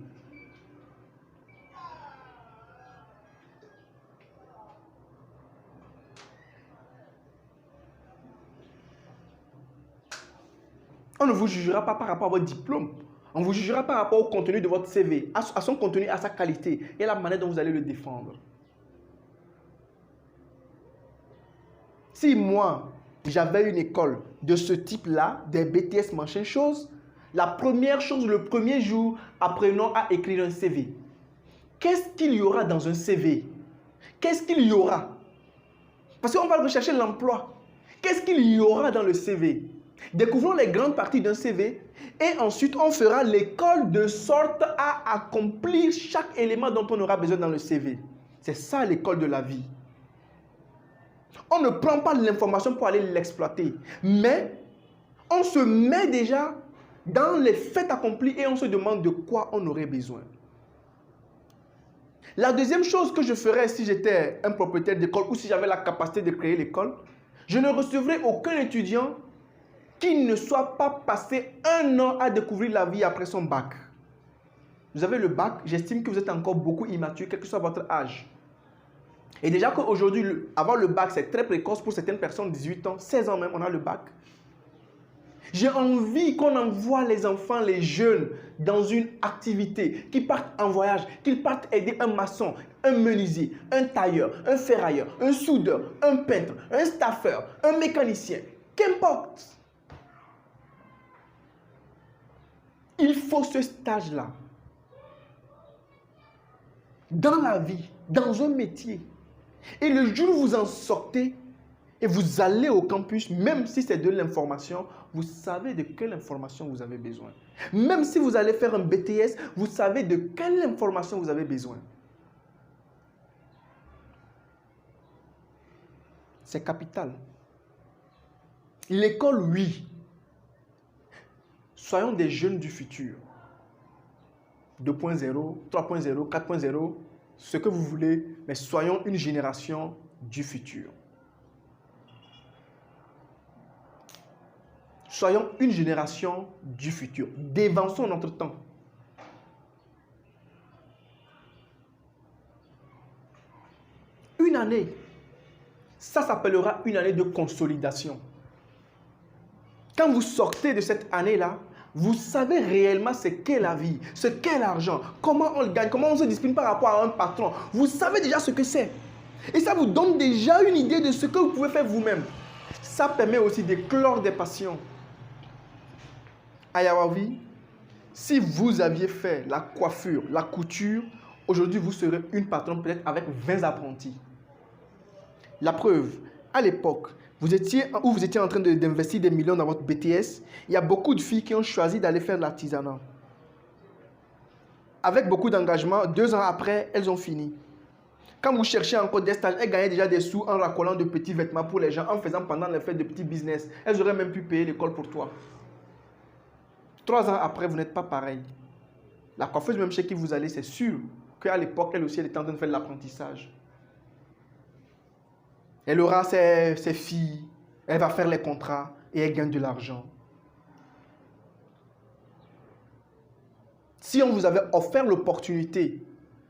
On ne vous jugera pas par rapport à votre diplôme. On vous jugera par rapport au contenu de votre CV, à son contenu, à sa qualité et à la manière dont vous allez le défendre. Si moi, j'avais une école de ce type-là, des BTS machin chose, la première chose, le premier jour, apprenons à écrire un CV. Qu'est-ce qu'il y aura dans un CV? Qu'est-ce qu'il y aura? Parce qu'on va rechercher l'emploi. Qu'est-ce qu'il y aura dans le CV? Découvrons les grandes parties d'un CV et ensuite on fera l'école de sorte à accomplir chaque élément dont on aura besoin dans le CV. C'est ça l'école de la vie. On ne prend pas l'information pour aller l'exploiter, mais on se met déjà dans les faits accomplis et on se demande de quoi on aurait besoin. La deuxième chose que je ferais si j'étais un propriétaire d'école ou si j'avais la capacité de créer l'école, je ne recevrais aucun étudiant qui ne soit pas passé 1 an à découvrir la vie après son bac. Vous avez le bac, j'estime que vous êtes encore beaucoup immature, quel que soit votre âge. Et déjà qu'aujourd'hui, avoir le bac, c'est très précoce pour certaines personnes, 18 ans, 16 ans même, on a le bac. J'ai envie qu'on envoie les enfants, les jeunes, dans une activité, qu'ils partent en voyage, qu'ils partent aider un maçon, un menuisier, un tailleur, un ferrailleur, un soudeur, un peintre, un staffeur, un mécanicien, qu'importe. Il faut ce stage-là. Dans la vie, dans un métier. Et le jour où vous en sortez et vous allez au campus, même si c'est de l'information, vous savez de quelle information vous avez besoin. Même si vous allez faire un BTS, vous savez de quelle information vous avez besoin. C'est capital. L'école, oui. Soyons des jeunes du futur. 2.0, 3.0, 4.0, ce que vous voulez, mais soyons une génération du futur. Soyons une génération du futur. Dévançons notre temps. Une année, ça s'appellera une année de consolidation. Quand vous sortez de cette année-là, vous savez réellement ce qu'est la vie, ce qu'est l'argent, comment on le gagne, comment on se discipline par rapport à un patron. Vous savez déjà ce que c'est. Et ça vous donne déjà une idée de ce que vous pouvez faire vous-même. Ça permet aussi d'éclore des passions. À Yawavi, si vous aviez fait la coiffure, la couture, aujourd'hui vous serez une patronne peut-être avec 20 apprentis. La preuve, à l'époque, vous étiez en train d'investir des millions dans votre BTS, il y a beaucoup de filles qui ont choisi d'aller faire de l'artisanat. Avec beaucoup d'engagement, 2 ans après, elles ont fini. Quand vous cherchez encore des stages, elles gagnaient déjà des sous en racolant de petits vêtements pour les gens, en faisant pendant les fêtes de petits business. Elles auraient même pu payer l'école pour toi. 3 ans après, vous n'êtes pas pareil. La coiffeuse même chez qui vous allez, c'est sûr qu'à l'époque, elle aussi, elle était en train de faire de l'apprentissage. Elle aura ses filles, elle va faire les contrats et elle gagne de l'argent. Si on vous avait offert l'opportunité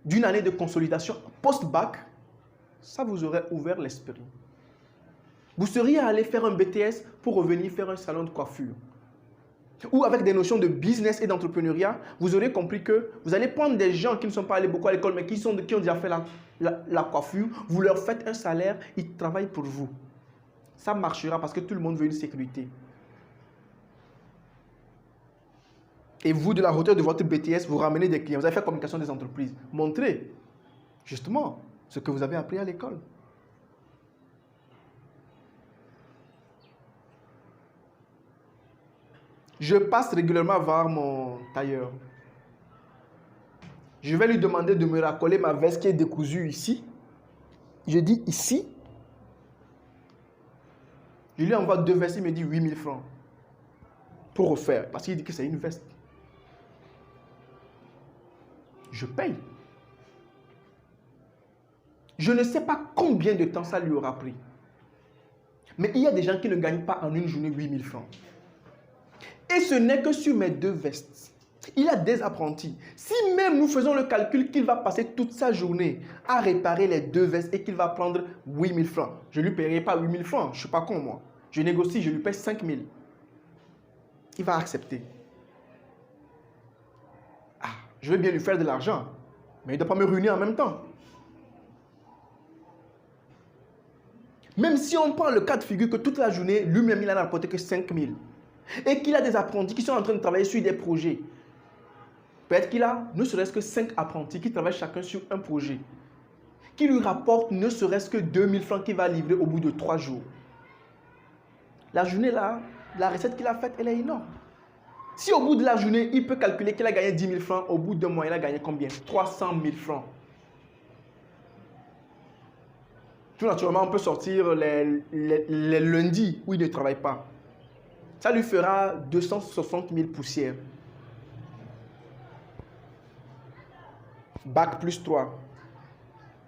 d'une année de consolidation post-bac, ça vous aurait ouvert l'esprit. Vous seriez allé faire un BTS pour revenir faire un salon de coiffure. Ou avec des notions de business et d'entrepreneuriat, vous aurez compris que vous allez prendre des gens qui ne sont pas allés beaucoup à l'école, mais qui ont déjà fait la coiffure, vous leur faites un salaire, ils travaillent pour vous. Ça marchera parce que tout le monde veut une sécurité. Et vous, de la hauteur de votre BTS, vous ramenez des clients. Vous avez fait communication des entreprises. Montrez justement ce que vous avez appris à l'école. Je passe régulièrement voir mon tailleur. Je vais lui demander de me racoler ma veste qui est décousue ici. Je dis ici. Je lui envoie 2 vestes, il me dit 8 000 francs. Pour refaire, parce qu'il dit que c'est une veste. Je paye. Je ne sais pas combien de temps ça lui aura pris. Mais il y a des gens qui ne gagnent pas en une journée 8 000 francs. Et ce n'est que sur mes 2 vestes. Il a des apprentis. Si même nous faisons le calcul qu'il va passer toute sa journée à réparer les 2 vestes et qu'il va prendre 8 000 francs, je ne lui paierai pas 8 000 francs. Je ne suis pas con, moi. Je négocie, je lui paie 5 000. Il va accepter. Ah, je vais bien lui faire de l'argent, mais il ne doit pas me ruiner en même temps. Même si on prend le cas de figure que toute la journée, lui-même, il n'a rapporté que 5 000. Et qu'il a des apprentis qui sont en train de travailler sur des projets. Peut-être qu'il a ne serait-ce que 5 apprentis qui travaillent chacun sur un projet. Qui lui rapporte ne serait-ce que 2 000 francs qu'il va livrer au bout de 3 jours. La journée là, la recette qu'il a faite, elle est énorme. Si au bout de la journée, il peut calculer qu'il a gagné 10 000 francs, au bout d'un mois, il a gagné combien? 300 000 francs. Tout naturellement, on peut sortir les lundis où il ne travaille pas. Ça lui fera 260 000 poussières. Bac plus 3.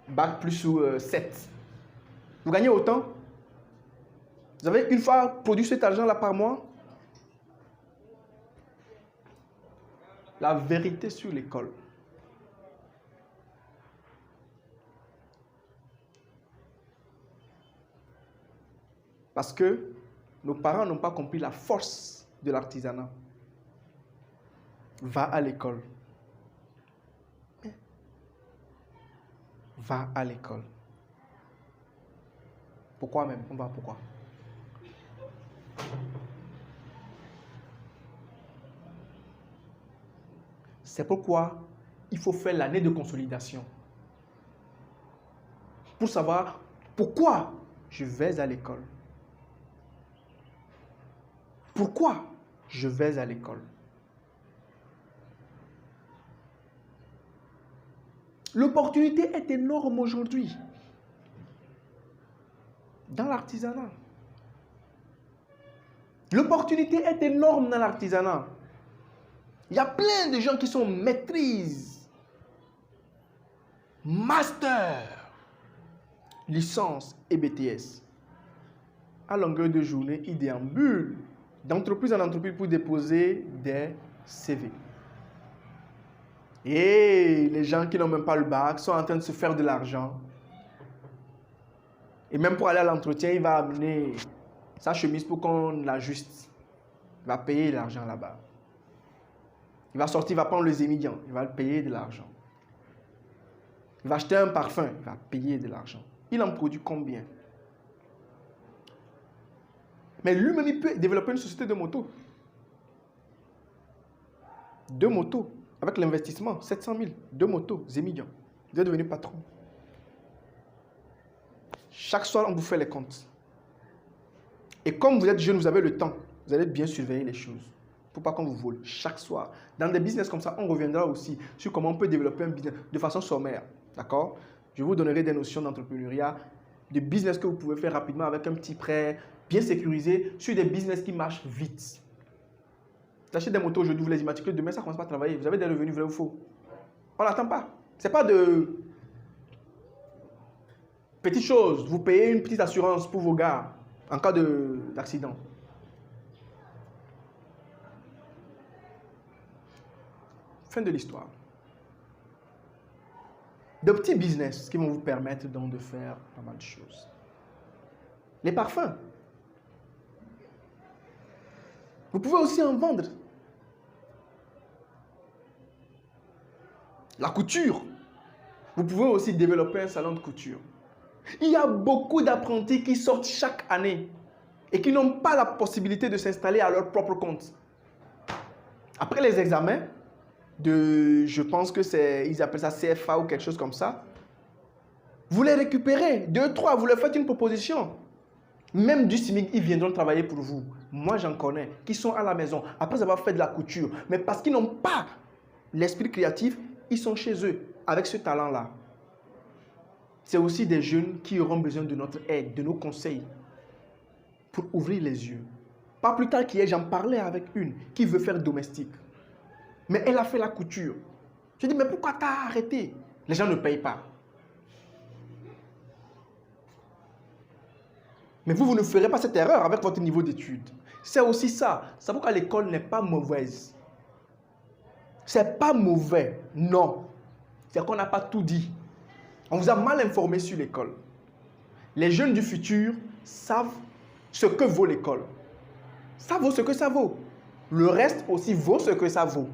Bac plus 7. Vous gagnez autant? Vous avez une fois produit cet argent-là par mois? La vérité sur l'école. Parce que nos parents n'ont pas compris la force de l'artisanat. Va à l'école. Va à l'école. Pourquoi même? On va pourquoi? C'est pourquoi il faut faire l'année de consolidation. Pour savoir pourquoi je vais à l'école. Pourquoi je vais à l'école? L'opportunité est énorme aujourd'hui dans l'artisanat. L'opportunité est énorme dans l'artisanat. Il y a plein de gens qui sont maîtrises, master, licence et BTS. À longueur de journée, ils déambulent d'entreprise en entreprise pour déposer des CV. Et les gens qui n'ont même pas le bac sont en train de se faire de l'argent. Et même pour aller à l'entretien, il va amener sa chemise pour qu'on l'ajuste. Il va payer de l'argent là-bas. Il va sortir, il va prendre les émigrants, il va payer de l'argent. Il va acheter un parfum, il va payer de l'argent. Il en produit combien? Mais lui-même, il peut développer une société de motos. 2 motos, avec l'investissement, 700 000. 2 motos, émigrants. Vous êtes devenu patron. Chaque soir, on vous fait les comptes. Et comme vous êtes jeune, vous avez le temps. Vous allez bien surveiller les choses. Pour pas qu'on vous vole chaque soir. Dans des business comme ça, on reviendra aussi sur comment on peut développer un business de façon sommaire. D'accord? Je vous donnerai des notions d'entrepreneuriat, de business que vous pouvez faire rapidement avec un petit prêt, bien sécurisé, sur des business qui marchent vite. Vous achetez des motos aujourd'hui, vous les immatriculez, demain ça commence pas à travailler. Vous avez des revenus, vrai ou faux? On n'attend pas. Ce n'est pas de petites choses. Vous payez une petite assurance pour vos gars en cas d'accident. Fin de l'histoire. De petits business qui vont vous permettre donc de faire pas mal de choses. Les parfums. Vous pouvez aussi en vendre. La couture. Vous pouvez aussi développer un salon de couture. Il y a beaucoup d'apprentis qui sortent chaque année et qui n'ont pas la possibilité de s'installer à leur propre compte. Après les examens, je pense que ils appellent ça CFA ou quelque chose comme ça, vous les récupérez, 2, 3, vous leur faites une proposition. Même du SMIC, ils viendront travailler pour vous. Moi, j'en connais, qui sont à la maison, après avoir fait de la couture, mais parce qu'ils n'ont pas l'esprit créatif, ils sont chez eux, avec ce talent-là. C'est aussi des jeunes qui auront besoin de notre aide, de nos conseils, pour ouvrir les yeux. Pas plus tard qu'hier, j'en parlais avec une qui veut faire domestique. Mais elle a fait la couture. Je dis, mais pourquoi tu as arrêté? Les gens ne payent pas. Mais vous ne ferez pas cette erreur avec votre niveau d'études. C'est aussi ça. C'est pourquoi l'école n'est pas mauvaise. C'est pas mauvais, non. C'est qu'on n'a pas tout dit. On vous a mal informé sur l'école. Les jeunes du futur savent ce que vaut l'école. Ça vaut ce que ça vaut. Le reste aussi vaut ce que ça vaut.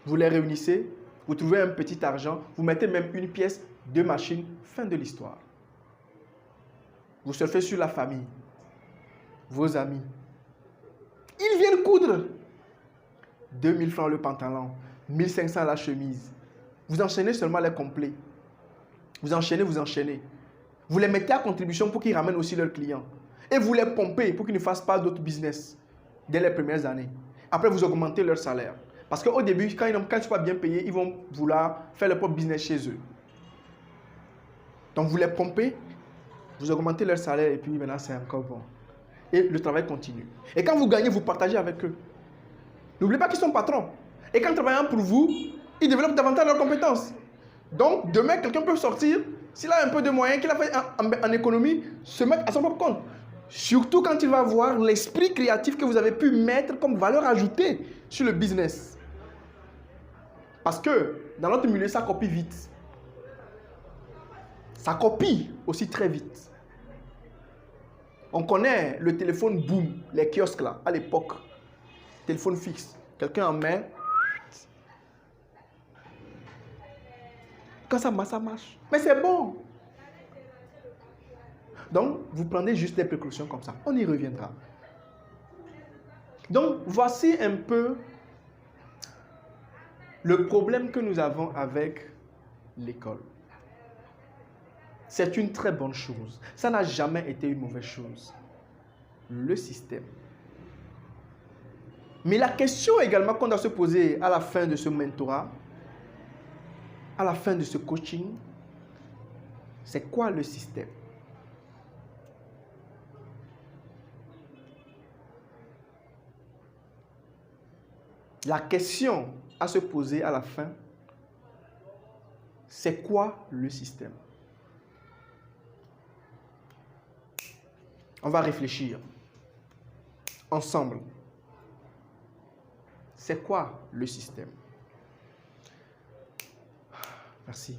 Vous les réunissez, vous trouvez un petit argent, vous mettez même une pièce, 2 machines, fin de l'histoire. Vous surfez sur la famille, vos amis. Ils viennent coudre. 2000 francs le pantalon, 1500 la chemise. Vous enchaînez seulement les complets. Vous enchaînez, vous enchaînez. Vous les mettez à contribution pour qu'ils ramènent aussi leurs clients. Et vous les pompez pour qu'ils ne fassent pas d'autres business dès les premières années. Après, vous augmentez leur salaire. Parce qu'au début, quand ils ne sont pas bien payés, ils vont vouloir faire leur propre business chez eux. Donc, vous les pompez, vous augmentez leur salaire et puis maintenant, c'est encore bon. Et le travail continue. Et quand vous gagnez, vous partagez avec eux. N'oubliez pas qu'ils sont patrons. Et quand travaillant pour vous, ils développent davantage leurs compétences. Donc, demain, quelqu'un peut sortir, s'il a un peu de moyens qu'il a fait en économie, se mettre à son propre compte. Surtout quand il va voir l'esprit créatif que vous avez pu mettre comme valeur ajoutée sur le business. Parce que dans notre milieu, ça copie vite. Ça copie aussi très vite. On connaît le téléphone boom, les kiosques là, à l'époque. Téléphone fixe. Quelqu'un en met. Quand ça marche. Mais c'est bon. Donc, vous prenez juste des précautions comme ça. On y reviendra. Donc, voici un peu le problème que nous avons avec l'école. C'est une très bonne chose. Ça n'a jamais été une mauvaise chose. Le système. Mais la question également qu'on doit se poser à la fin de ce mentorat, à la fin de ce coaching, c'est quoi le système? La question à se poser à la fin, c'est quoi le système? On va réfléchir ensemble. C'est quoi le système? Merci.